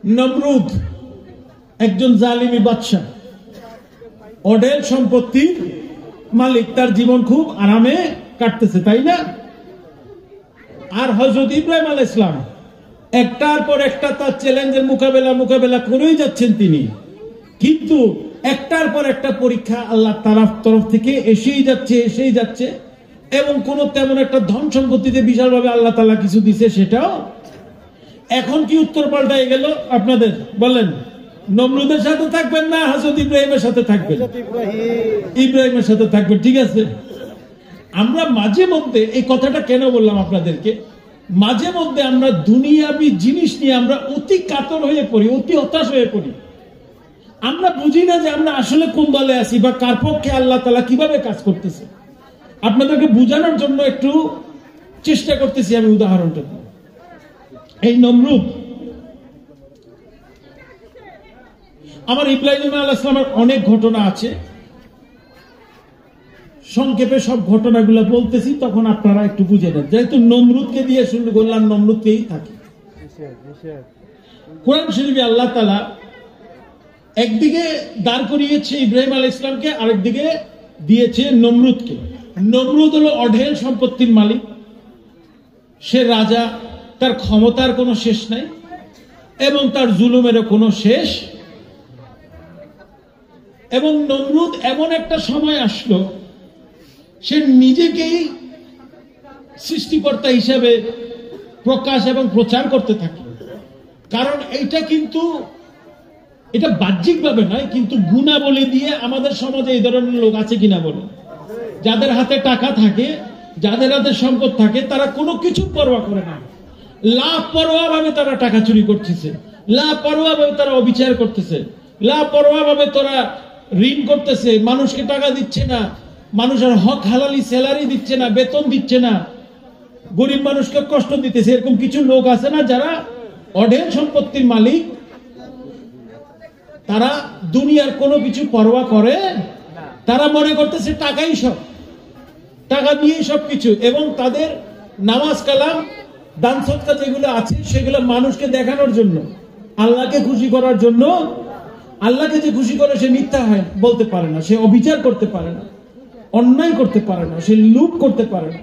নমরুদ একজন জালিমি বাদশা, অঢেল সম্পত্তির মালিক, তার জীবন খুব আরামে কাটতেছে, তাই না? আর হযরত ইব্রাহিম আলাইহিস সালাম একটার পর একটা তার চ্যালেঞ্জের মোকাবেলা করেই যাচ্ছেন তিনি, কিন্তু একটার পর একটা পরীক্ষা আল্লাহ তরফ থেকে এসেই যাচ্ছে এবং কোন তেমন একটা ধন সম্পত্তিতে বিশালভাবে আল্লাহ তাআলা কিছু দিছে, সেটাও এখন কি উত্তর পাল্টাই গেল আপনাদের? বলেন, নমরুদের সাথে থাকবেন না হযরত ইব্রাহিমের সাথে থাকবেন? ইব্রাহিমের সাথে থাকবেন, ঠিক আছে। আমরা মাঝে মধ্যে এই কথাটা কেন বললাম আপনাদেরকে, মাঝে মধ্যে আমরা দুনিয়াবি জিনিস নিয়ে আমরা অতি কাতর হয়ে পড়ি, অতি হতাশ হয়ে পড়ি। আমরা বুঝি না যে আমরা আসলে কোন দলে আছি বা কার পক্ষে আল্লাহ তাআলা কিভাবে কাজ করতেছে। আপনাদেরকে বোঝানোর জন্য একটু চেষ্টা করতেছি আমি উদাহরণটা দিয়ে। এই নমরুদ, আমার ইব্রাহিম আলাইহিস সালামের অনেক ঘটনা আছে, সংক্ষেপে সব ঘটনাগুলো বলতেছি, তখন আপনারা একটু বুঝে নেন। যেহেতু নমরুদকে দিয়ে শুরু করলাম, নমরুদকেই থাকে। কোরআন শরীফে আল্লাহ তাআলা একদিকে দাঁড় করিয়েছে ইব্রাহিম আলাইহিস সালামকে, আরেকদিকে দিয়েছে নমরুদকে। নমরুদ হলো অঢেল সম্পত্তির মালিক, সে রাজা, তার ক্ষমতার কোনো শেষ নাই এবং তার জুলুমেরও কোনো শেষ। এবং নমরুদ এমন একটা সময় আসলো, সে নিজেকেই সৃষ্টিকর্তা হিসাবে প্রকাশ এবং প্রচার করতে থাকে। কারণ এটা বাহ্যিকভাবে নয়, কিন্তু গুণাবলী দিয়ে আমাদের সমাজে এই ধরনের লোক আছে কিনা বলে, যাদের হাতে টাকা থাকে, যাদের হাতে সম্পদ থাকে, তারা কোনো কিছু পরোয়া করে না, লাপরোয়া ভাবে তারা টাকা চুরি করতেছে, লাপরোয়া ভাবে তারা অবিচার করতেছে, লাপরোয়া ভাবে তারা ঋণ করতেছে, মানুষকে টাকা দিচ্ছে না, মানুষের হক হালালি স্যালারি দিচ্ছে না, বেতন দিচ্ছে না, গরিব মানুষকে কষ্ট দিতেছে। এরকম কিছু লোক আছে না যারা অঢেল সম্পত্তির মালিক, তারা দুনিয়ার কোনো কিছু পরোয়া করে, তারা মনে করতেছে টাকাই সব, টাকা দিয়েই সবকিছু। এবং তাদের নামাজ কালাম দান সদকা যেগুলো আছে সেগুলো মানুষকে দেখানোর জন্য, আল্লাহকে খুশি করার জন্য। আল্লাহকে যে খুশি করে সে মিথ্যা হয় বলতে পারে না, সে অবিচার করতে পারে না, অন্যায় করতে পারে না, সে লুট করতে পারে না,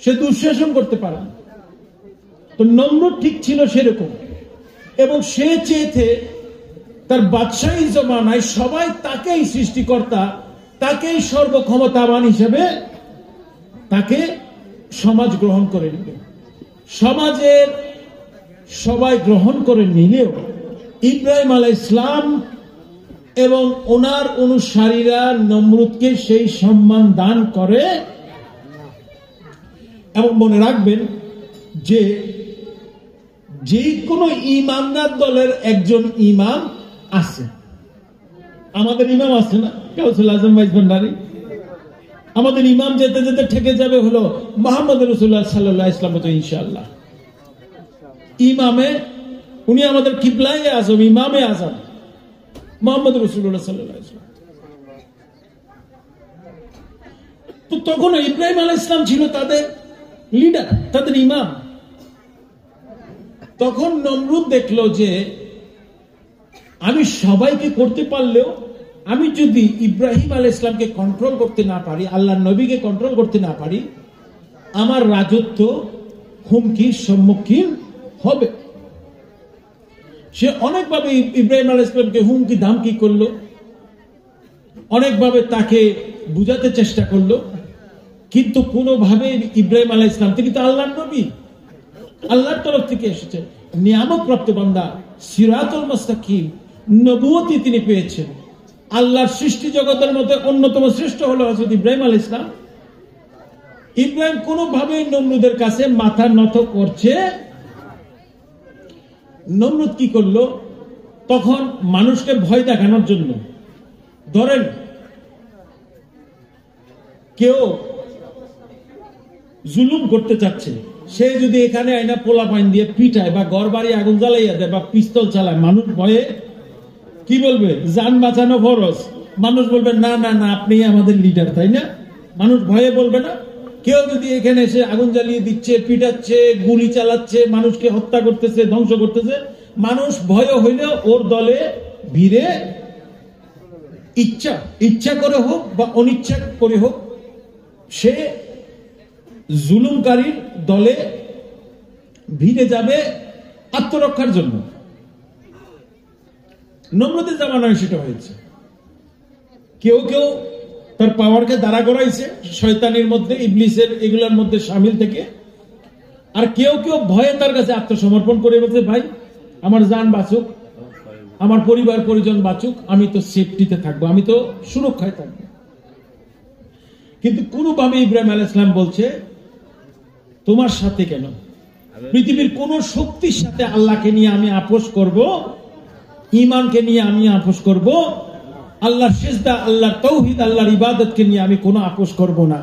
সে দুঃশাসন করতে পারে না। তো নমরুদ ঠিক ছিল সেরকম, এবং সে চেয়েছে তার বাদশাহী জমানায় সবাই তাকেই সৃষ্টিকর্তা, তাকেই সর্বক্ষমতাবান হিসেবে তাকে সমাজ গ্রহণ করে নেবে। সমাজের সবাই গ্রহণ করে নিলেও ইব্রাহিম আলাইহিস সালাম এবং ওনার অনুসারীরা নমরুদকে সেই সম্মান দান করে। এবং মনে রাখবেন যে কোনো ইমানদার দলের একজন ইমাম আছে। আমাদের ইমাম আছে না, কাউসুল আজম ভাইস ভান্ডারী। আমাদের ইমাম যেতে যেতে ঠেকে যাবে হলো মুহাম্মদ রাসূলুল্লাহ সাল্লাল্লাহু আলাইহি ওয়াসাল্লাম, ইনশাআল্লাহ। ইমামে উনি আমাদের কিবলায়ে আজম, ইমামে আজম মুহাম্মদ রাসূলুল্লাহ সাল্লাল্লাহু আলাইহি ওয়াসাল্লাম। তো তখন ইব্রাহিম আলাইহিস সালাম ছিল তাদের লিডার, তাদের ইমাম। তখন নমরুদ দেখলো যে আমি সবাইকে করতে পারলেও আমি যদি ইব্রাহিম আলাইহিস সালামকে কন্ট্রোল করতে না পারি, আল্লাহর নবীকে কন্ট্রোল করতে না পারি, আমার রাজত্ব হুমকির সম্মুখীন হবে। সে অনেকভাবে ইব্রাহিম আলাইহিস সালামকে হুমকি ধামকি করলো, অনেকভাবে তাকে বুঝাতে চেষ্টা করলো, কিন্তু কোনোভাবে ইব্রাহিম আলাইহিস সালাম, তিনি তো আল্লাহর নবী, আল্লাহর তরফ থেকে এসেছে, নিয়ামত প্রাপ্ত বান্দা, সিরাতুল মুস্তাকিম, নবুয়তি তিনি পেয়েছেন। আল্লাহর সৃষ্টি জগতের মধ্যে অন্যতম শ্রেষ্ঠ হলো হযরত ইব্রাহিম আলাইহিস সালাম। ইব্রাহিম কোনোভাবে নমরুদের কাছে মাথা নত করছে। নমরুদ কি করলো, তখন মানুষকে ভয় দেখানোর জন্য, ধরেন কেউ জুলুম করতে চাচ্ছে, সে যদি এখানে আইনা পোলা পাইন দিয়ে পিটায় বা ঘর বাড়ি আগুন জ্বালাইয়া দেয় বা পিস্তল চালায়, মানুষ ভয়ে কি বলবে? জান বাঁচানো ফরজ। মানুষ বলবে না না না, আপনি আমাদের লিডার, তাই না? মানুষ ভয়ে বলবে না? কেউ যদি এখানে এসে আগুন জ্বালিয়ে দিচ্ছে, পিটাচ্ছে, গুলি চালাচ্ছে, মানুষকে হত্যা করতেছে, ধ্বংস করতেছে, মানুষ ভয় হইলেও ওর দলে ভিড়ে ইচ্ছা করে হোক বা অনিচ্ছা করে হোক সে জুলুমকারীর দলে ভিড়ে যাবে আত্মরক্ষার জন্য। নমরুদের জামানায় সেটা হয়েছে। কেউ কেউ তার পাওয়ারকে দাঁড়া করাইছে শয়তানের মধ্যে, ইবলিসের এগুলোর মধ্যে শামিল থেকে, আর কেউ কেউ ভয়ে তার কাছে আত্মসমর্পণ করে বলছে, ভাই আমার জান বাঁচুক, আমার পরিবার পরিজন বাঁচুক, আমি তো সেফটিতে থাকবো, আমি তো সুরক্ষায় থাকবো। কিন্তু কোনোভাবে ইব্রাহিম আলাইহিস সালাম বলছে, তোমার সাথে কেন, পৃথিবীর কোন শক্তির সাথে আল্লাহকে নিয়ে আমি আপোষ করব, ঈমানকে নিয়ে আমি আপোষ করব, আল্লাহর সিজদা, আল্লাহর তাওহীদ, আল্লাহর ইবাদতকে নিয়ে আমি কোনো আপোষ করব না,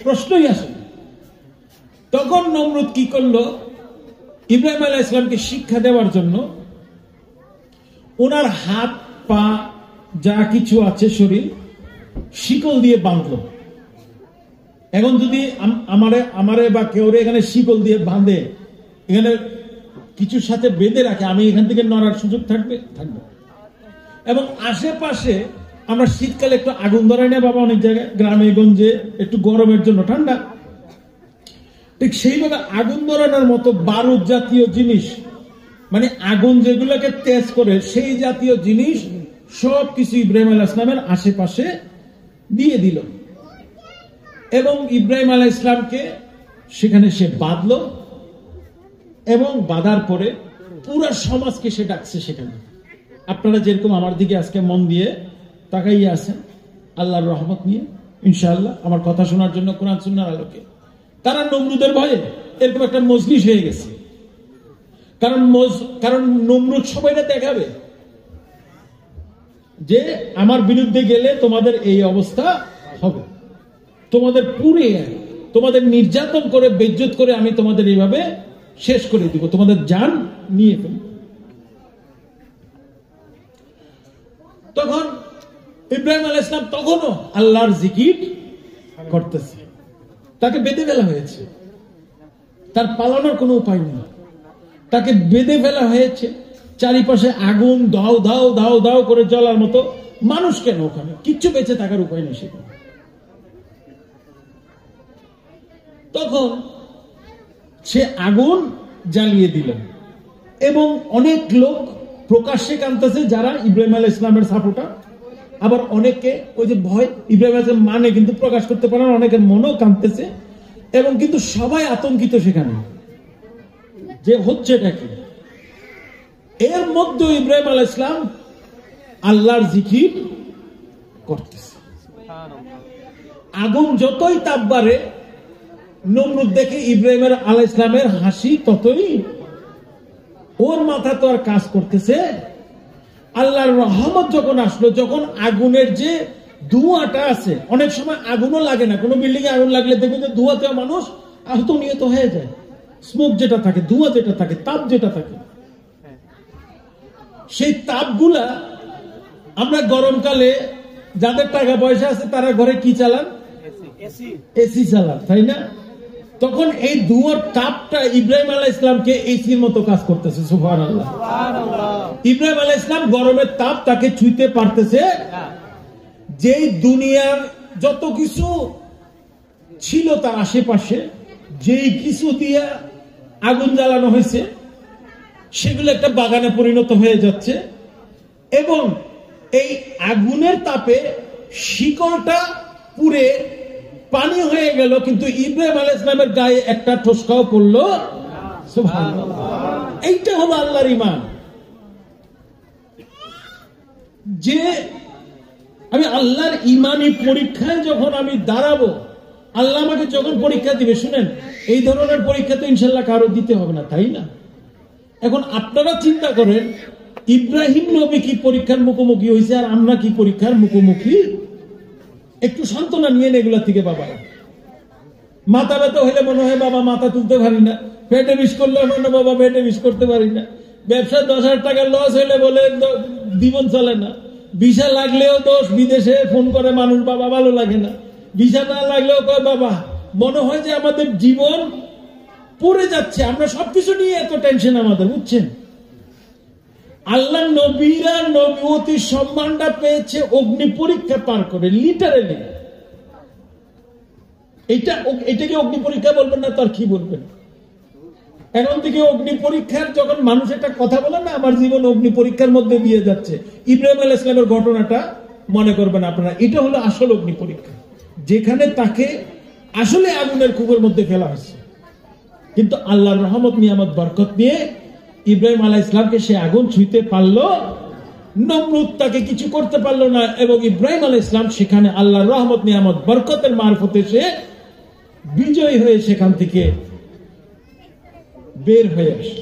প্রশ্নই আসে। তখন নমরুদ কি করলো, ইব্রাহিম আলাইহিস সালামকে শিক্ষা দেওয়ার জন্য ওনার হাত পা যা কিছু আছে শরীর শিকল দিয়ে বাঁধলো। এখন যদি আমারে বা কেউ এখানে শিকল দিয়ে বাঁধে, এখানে কিছুর সাথে বেঁধে রাখে, আমি এখান থেকে নড়ার সুযোগ থাকবে? এবং আশেপাশে আমরা শীতকালে একটু আগুন ধরাই না বাবা, অনেক জায়গায় গ্রামে গঞ্জে একটু গরমের জন্য ঠান্ডা, ঠিক সেইভাবে আগুন ধরানোর মতো বারুদ জাতীয় জিনিস, মানে আগুন যেগুলোকে তেজ করে সেই জাতীয় জিনিস সবকিছু ইব্রাহিম আলাইহিস সালামের আশেপাশে দিয়ে দিল এবং ইব্রাহিম আলাইহিস সালামকে সেখানে সে বাঁধলো এবং বাঁধার পরে পুরো সমাজকে সে ডাকছে সেখানে। আপনারা যেরকম আমার দিকে আজকে মন দিয়ে তাকাইয়া আছেন আল্লাহর রহমত নিয়ে ইনশাআল্লাহ আমার কথা শোনার জন্য কোরআন সুন্নাহর আলোকে, তারা নমরুদের ভয়ে এরকম একটা মজলিস হয়ে গেছে। কারণ নমরুদ সবাইটা দেখাবে যে আমার বিরুদ্ধে গেলে তোমাদের এই অবস্থা হবে, তোমাদের পুরে তোমাদের নির্যাতন করে বেইজ্জত করে আমি তোমাদের এইভাবে শেষ করে দিব, তোমাদের জান নিয়ে ফেলব। তখন ইব্রাহিম আলাইহিস সালাম তখনও আল্লাহর জিকির করতেছে, তাকে বেঁধে ফেলা হয়েছে, তার পালানোর কোনো উপায় নেই, তাকে বেঁধে ফেলা হয়েছে, চারিপাশে আগুন দাও দাও দাও দাও করে জ্বলার মতো, মানুষ কেন ওখানে, কিচ্ছু বেঁচে থাকার উপায় নেই সেখানে। তখন সে আগুন জ্বালিয়ে দিল এবং অনেক লোক প্রকাশ্যে কাঁদতেছে যারা ইব্রাহিম আলাইহিস সালামের সাপোর্টার, আবার অনেকে ওই যে ভয় ইব্রাহিম আলাইহিস সালাম মানে কিন্তু প্রকাশ করতে পারে না, অনেকের মনও কাঁদতেছে এবং কিন্তু সবাই আতঙ্কিত সেখানে যে হচ্ছে এটা কি। এর মধ্যে ইব্রাহিম আলাইহিস সালাম আল্লাহর জিকির করতেছে, আগুন যতই তাপ বাড়ে নমরুদ দেখে ইব্রাহিম আলাইহিস সালামের হাসি ততই, ওর মাথা তো আর কাজ করতেছে। আল্লাহর রহমত যখন আসলো, যখন আগুনের যে ধোঁয়াটা আছে, অনেক সময় আগুনও লাগে না, কোনো বিল্ডিং এ আগুন লাগলে দেখবেন যে ধোঁয়াতে মানুষ আহত নিহত হয়ে যায়, স্মোক যেটা থাকে, ধোঁয়া যেটা থাকে, তাপ যেটা থাকে, সেই তাপগুলা আমরা গরমকালে যাদের টাকা পয়সা আছে তারা ঘরে কি চালান, এসি চালান, তাই না? তখন এই ধোঁয়ার তাপটা ইব্রাহিম আলাইহিস সালামকে এসির মতো কাজ করতেছে। সুবহানাল্লাহ। ইব্রাহিম আলাইহিস সালাম গরমের তাপ তাকে ছুঁতে পারতেছে, যেই দুনিয়ার যত কিছু ছিল তার আশেপাশে, যেই কিছু দিয়ে আগুন জ্বালানো হয়েছে সেগুলো একটা বাগানে পরিণত হয়ে যাচ্ছে এবং এই আগুনের তাপে শিকলটা পুড়ে পানি হয়ে গেল, কিন্তু ইব্রাহিম আলাইহিস সালামের গায়ে একটা ঠোসকাও পড়লো। সুবহানাল্লাহ। এইটা হলো আল্লাহর ঈমান, যে আমি আল্লাহর ঈমানি পরীক্ষায় যখন আমি দাঁড়াবো, আল্লাহ আমাকে যখন পরীক্ষা দিবে, শুনেন এই ধরনের পরীক্ষা তো ইনশাআল্লাহ কারো দিতে হবে না, তাই না? এখন আপনারা চিন্তা করেন ইব্রাহিম নবী কি পরীক্ষার মুখোমুখি হয়েছে আর আমরা কি পরীক্ষার মুখোমুখি। একটু সান্ত্বনা নিয়ে এগুলা থেকে বাবা। মাথা ব্যথা হইলে মনে হয় বাবা মাথা তুলতে পারি না, পেটে বিষ করলে মনে বাবা পেটে বিষ করতে পারি না, ব্যবসা 10,000 টাকা লস হইলে বলে জীবন চলে না, ভিসা লাগলেও দোষ, বিদেশে ফোন করে মানুষ বাবা ভালো লাগে না, ভিসা না লাগলেও কয় বাবা মনে হয় যে আমাদের জীবন পড়ে যাচ্ছে, আমরা সবকিছু নিয়ে এত টেনশন আমাদের, বুঝছেন? আল্লাহ নবীরা নবুয়তির সম্মানটা পেয়েছে অগ্নি পরীক্ষা পার করে, লিটারেলি। এটাকে অগ্নি পরীক্ষা বলবেন না তো আর কি বলবেন? এখন থেকে অগ্নি পরীক্ষার যখন মানুষ একটা কথা বলে না, আমার জীবন অগ্নি পরীক্ষার মধ্যে দিয়ে যাচ্ছে, ইব্রাহিম আলাইহিস সালামের ঘটনাটা মনে করবেন আপনারা। এটা হলো আসল অগ্নি পরীক্ষা, যেখানে তাকে আসলে আগুনের কূপের মধ্যে ফেলা হয়েছে, কিন্তু আল্লাহর রহমত নিয়ামত বরকত নিয়ে ইব্রাহিম আলাইহিস সালামকে সে আগুন ছুঁইতে পারলো, নমরুদ তাকে কিছু করতে পারলো না, এবং ইব্রাহিম আলাইহিস সালাম সেখানে আল্লাহর রহমত নিয়ামত বরকতের মারফতে সে বিজয়ী হয়ে সেখান থেকে বের হয়ে আসে।